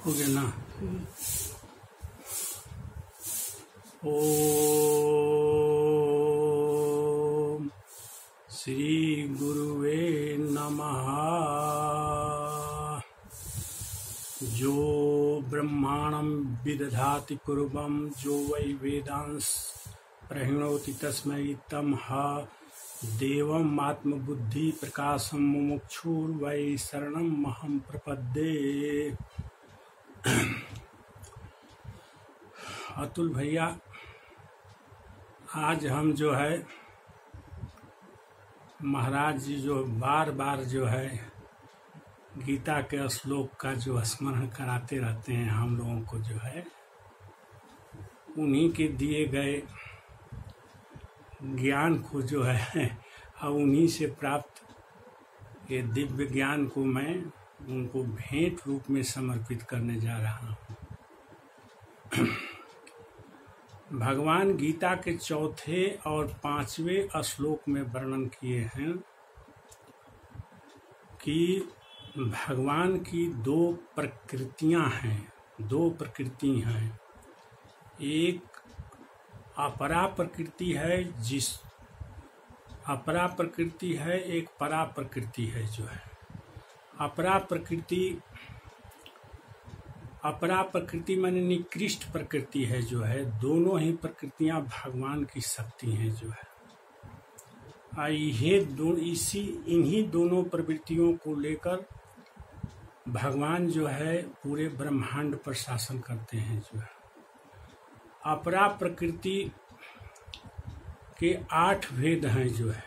हो गया ना। ओम श्री गुरुवे नमः। जो ब्रह्माणं विदधाति पूर्वं जो वै वेदांस प्रहिणोति तस्मै तमः देवम् आत्मबुद्धि प्रकाशं मुमुक्षुर्वै शरणम् अहं प्रपद्ये। अतुल भैया, आज हम जो है महाराज जी जो बार बार जो है गीता के श्लोक का जो स्मरण कराते रहते हैं हम लोगों को, जो है उन्हीं के दिए गए ज्ञान को जो है और उन्हीं से प्राप्त ये दिव्य ज्ञान को मैं उनको भेंट रूप में समर्पित करने जा रहा हूँ। भगवान गीता के चौथे और पांचवें श्लोक में वर्णन किए हैं कि भगवान की दो प्रकृतियां हैं, दो प्रकृति हैं। एक अपरा प्रकृति है, अपरा प्रकृति है, एक परा प्रकृति है। जो है अपरा प्रकृति माने निकृष्ट प्रकृति है। जो है दोनों ही प्रकृतियां भगवान की शक्ति हैं। जो है इन्हीं दोनों प्रवृत्तियों को लेकर भगवान जो है पूरे ब्रह्मांड पर शासन करते हैं। जो है अपरा प्रकृति के 8 भेद हैं। जो है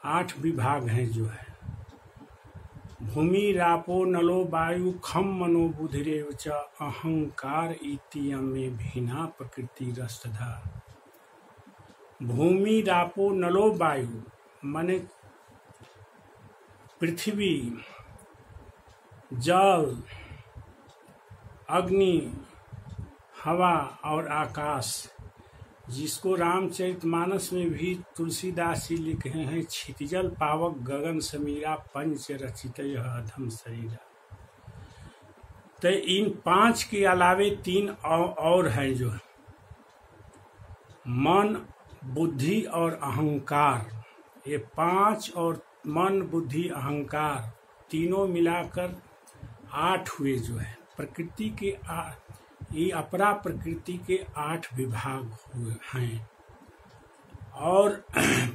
8 विभाग हैं। जो है भूमि रापो नलो वायु खम मनो बुधिरेव च अहंकार इति मे भिन्ना प्रकृति रसधा। भूमि रापो नलो वायु माने पृथ्वी, जल, अग्नि, हवा और आकाश, जिसको रामचरितमानस में भी तुलसीदास जी लिखे हैं, क्षितिजल पावक गगन समीरा पंच रचित यह अधम शरीरा। तो इन 5 के अलावे 3 और हैं। जो मन, बुद्धि और अहंकार, ये 5 और मन, बुद्धि, अहंकार तीनों मिलाकर 8 हुए। जो है प्रकृति के ये अपरा प्रकृति के 8 विभाग हुए हैं। और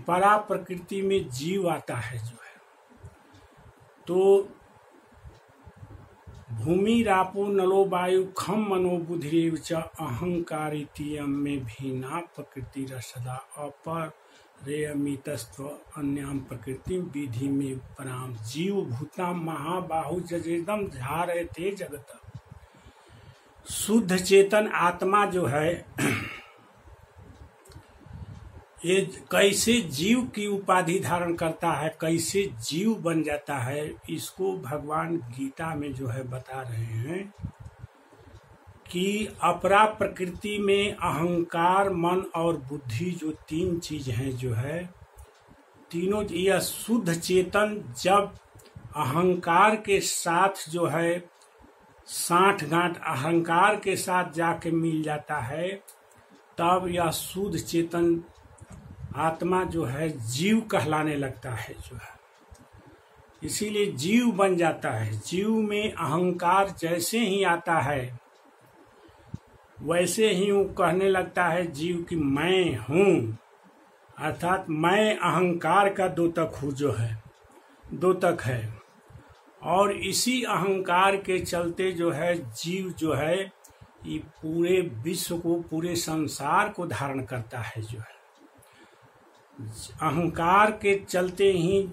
परा प्रकृति में जीव आता है। जो है तो भूमि रापो नलो वायु खम मनो बुधिरेव च अहंकारिति में भिन्ना प्रकृति रसदा अपर रेयमितस्त्व अन्याम प्रकृति विधि में पराम जीव भूताम महाबाहु जजेदम झारयते जगत। शुद्ध चेतन आत्मा जो है ये कैसे जीव की उपाधि धारण करता है, कैसे जीव बन जाता है, इसको भगवान गीता में जो है बता रहे हैं कि अपरा प्रकृति में अहंकार, मन और बुद्धि जो 3 चीज हैं, जो है तीनों, यह शुद्ध चेतन जब अहंकार के साथ जो है 60 गांठ अहंकार के साथ जाके मिल जाता है, तब यह शुद्ध चेतन आत्मा जो है जीव कहलाने लगता है। जो है इसीलिए जीव बन जाता है। जीव में अहंकार जैसे ही आता है वैसे ही वो कहने लगता है जीव कि मैं हूँ, अर्थात मैं अहंकार का द्योतक हूँ। जो है द्योतक है। और इसी अहंकार के चलते जो है जीव जो है ये पूरे विश्व को, पूरे संसार को धारण करता है। जो है अहंकार के चलते ही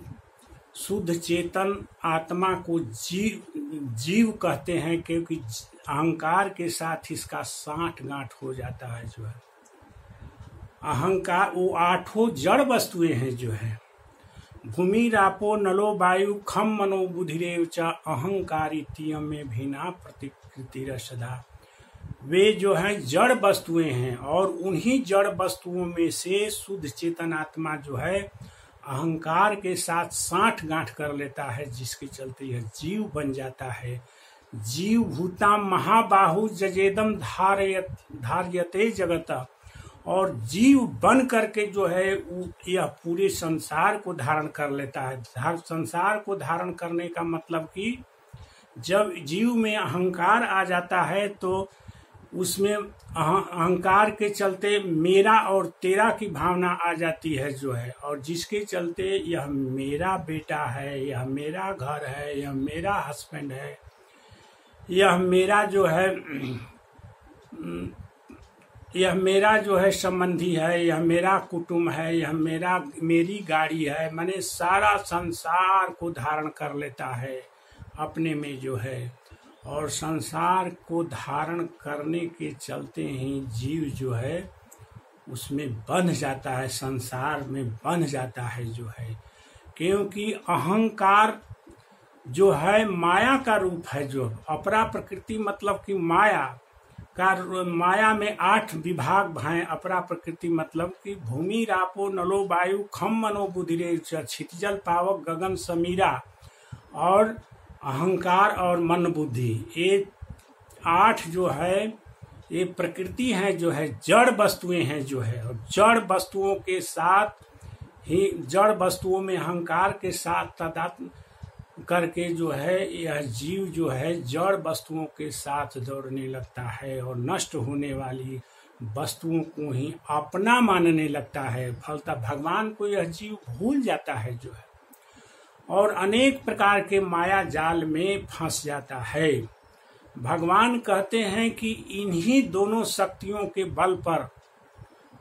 शुद्ध चेतन आत्मा को जीव कहते हैं, क्योंकि अहंकार के साथ इसका 60 गांठ हो जाता है। जो है अहंकार वो 8 जड़ वस्तुएं हैं। जो है भूमि रापो नलो वायु खम मनो बुधिरेव च अहंकारिति में भिन्ना प्रकृति रसदा। वे जो हैं जड़ वस्तुएं हैं और उन्हीं जड़ वस्तुओं में से शुद्ध चेतन आत्मा जो है अहंकार के साथ 60 गांठ कर लेता है, जिसके चलते यह जीव बन जाता है। जीव भूता महाबाहु जजेदम धार्यते जगत, और जीव बन करके जो है यह पूरे संसार को धारण कर लेता है। संसार को धारण करने का मतलब कि जब जीव में अहंकार आ जाता है तो उसमें अहंकार के चलते मेरा और तेरा की भावना आ जाती है जो है, और जिसके चलते यह मेरा बेटा है, यह मेरा घर है, यह मेरा हस्बैंड है, यह मेरा जो है संबंधी है, यह मेरा कुटुंब है, यह मेरी गाड़ी है, माने सारा संसार को धारण कर लेता है अपने में जो है। और संसार को धारण करने के चलते ही जीव जो है उसमें बंध जाता है, संसार में बंध जाता है जो है, क्योंकि अहंकार जो है माया का रूप है। जो अपरा प्रकृति मतलब कि माया में 8 विभाग हैं। अपरा प्रकृति मतलब कि भूमि रापो नलो वायु खम मनो बुधिरे क्षितिजल पावक गगन समीरा, और अहंकार और मन बुद्धि, ये 8 जो है ये प्रकृति है जो है, जड़ वस्तुएं हैं जो है। और जड़ वस्तुओं के साथ ही, जड़ वस्तुओं में अहंकार के साथ तादात्म्य करके जो है यह जीव जो है जड़ वस्तुओं के साथ दौड़ने लगता है और नष्ट होने वाली वस्तुओं को ही अपना मानने लगता है। फलतः भगवान को यह जीव भूल जाता है जो है, और अनेक प्रकार के माया जाल में फंस जाता है। भगवान कहते हैं कि इन्हीं दोनों शक्तियों के बल पर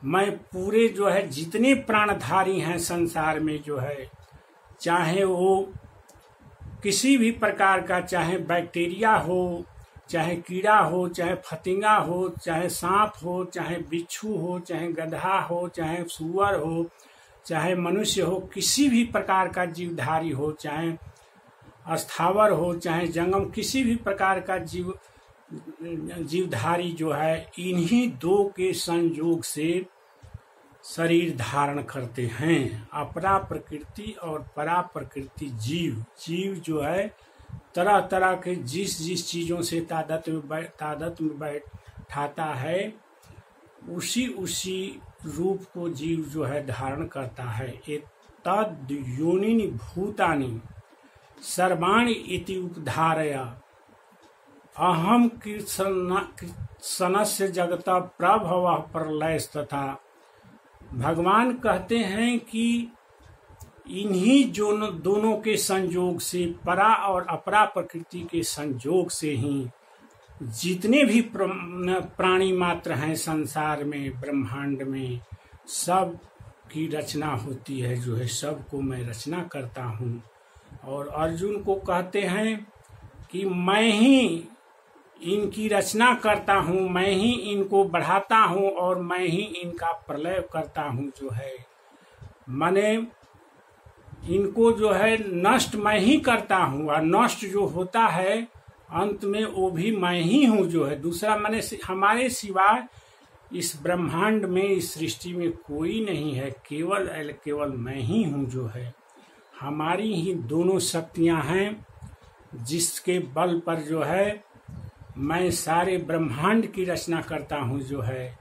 मैं पूरे जो है जितने प्राणधारी हैं संसार में जो है, चाहे वो किसी भी प्रकार का, चाहे बैक्टीरिया हो, चाहे कीड़ा हो, चाहे फतिंगा हो, चाहे सांप हो, चाहे बिच्छू हो, चाहे गधा हो, चाहे सुअर हो, चाहे मनुष्य हो, किसी भी प्रकार का जीवधारी हो, चाहे स्थावर हो, चाहे जंगम, किसी भी प्रकार का जीवधारी जो है इन्हीं 2 के संयोग से शरीर धारण करते हैं। अपरा प्रकृति और परा प्रकृति जीव जो है तरह तरह के जिस चीजों से तादात्म्य में बैठाता है उसी रूप को जीव जो है धारण करता है। तद योनिनि भूतानि सर्वाणि इति उपधारय अहम कृत्स्नस्य जगत प्रभवः प्रलयस्तथा। भगवान कहते हैं कि इन्हीं दोनों के संयोग से, परा और अपरा प्रकृति के संयोग से ही जितने भी प्राणी मात्र हैं संसार में, ब्रह्मांड में, सब की रचना होती है जो है, सबको मैं रचना करता हूँ। और अर्जुन को कहते हैं कि मैं ही इनकी रचना करता हूँ, मैं ही इनको बढ़ाता हूँ और मैं ही इनका प्रलय करता हूँ जो है, माने इनको जो है नष्ट मैं ही करता हूँ, और नष्ट जो होता है अंत में वो भी मैं ही हूँ जो है। दूसरा माने हमारे सिवाय इस ब्रह्मांड में, इस सृष्टि में कोई नहीं है, केवल मैं ही हूँ जो है। हमारी ही दोनों शक्तियां हैं जिसके बल पर जो है मैं सारे ब्रह्मांड की रचना करता हूँ जो है।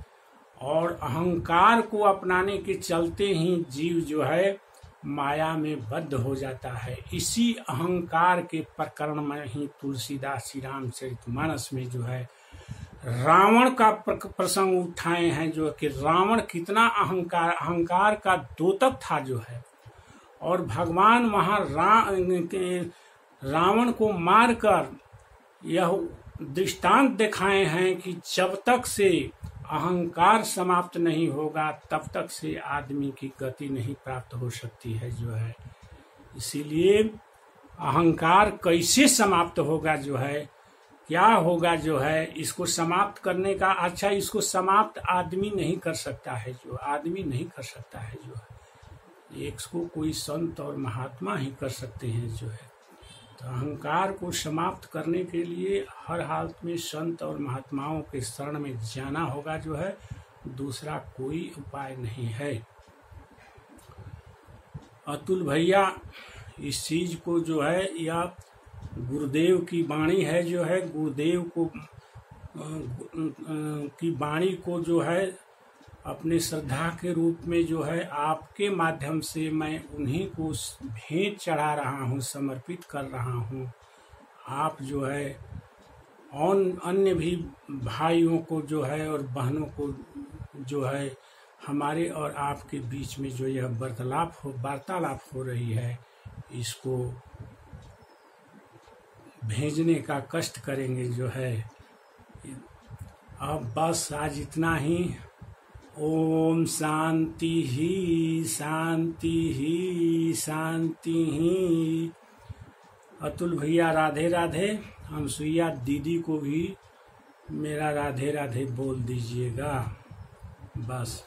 और अहंकार को अपनाने के चलते ही जीव जो है माया में बद्ध हो जाता है। इसी अहंकार के प्रकरण में ही तुलसीदास श्री रामचरितमानस में जो है रावण का प्रसंग उठाए हैं, जो कि रावण कितना अहंकार का द्योतक था जो है, और भगवान वहां रावण को मारकर यह दृष्टांत दिखाए हैं कि जब तक से अहंकार समाप्त नहीं होगा तब तक से आदमी की गति नहीं प्राप्त हो सकती है जो है। इसीलिए अहंकार कैसे समाप्त होगा जो है, क्या होगा जो है, इसको समाप्त करने का, अच्छा इसको समाप्त आदमी नहीं कर सकता है जो, आदमी नहीं कर सकता है जो है, इसको कोई संत और महात्मा ही कर सकते हैं जो है। तो अहंकार को समाप्त करने के लिए हर हालत में संत और महात्माओं के शरण में जाना होगा जो है, दूसरा कोई उपाय नहीं है। अतुल भैया इस चीज को जो है या गुरुदेव की वाणी है जो है, गुरुदेव को की वाणी को जो है अपने श्रद्धा के रूप में जो है आपके माध्यम से मैं उन्हीं को भेंट चढ़ा रहा हूँ, समर्पित कर रहा हूँ। आप जो है अन्य भी भाइयों को जो है और बहनों को जो है हमारे और आपके बीच में जो यह वार्तालाप हो रही है, इसको भेजने का कष्ट करेंगे जो है। अब बस आज इतना ही। ओम शांति ही शांति ही शांति ही। अतुल भैया राधे राधे। अनसुईया दीदी को भी मेरा राधे राधे बोल दीजिएगा। बस।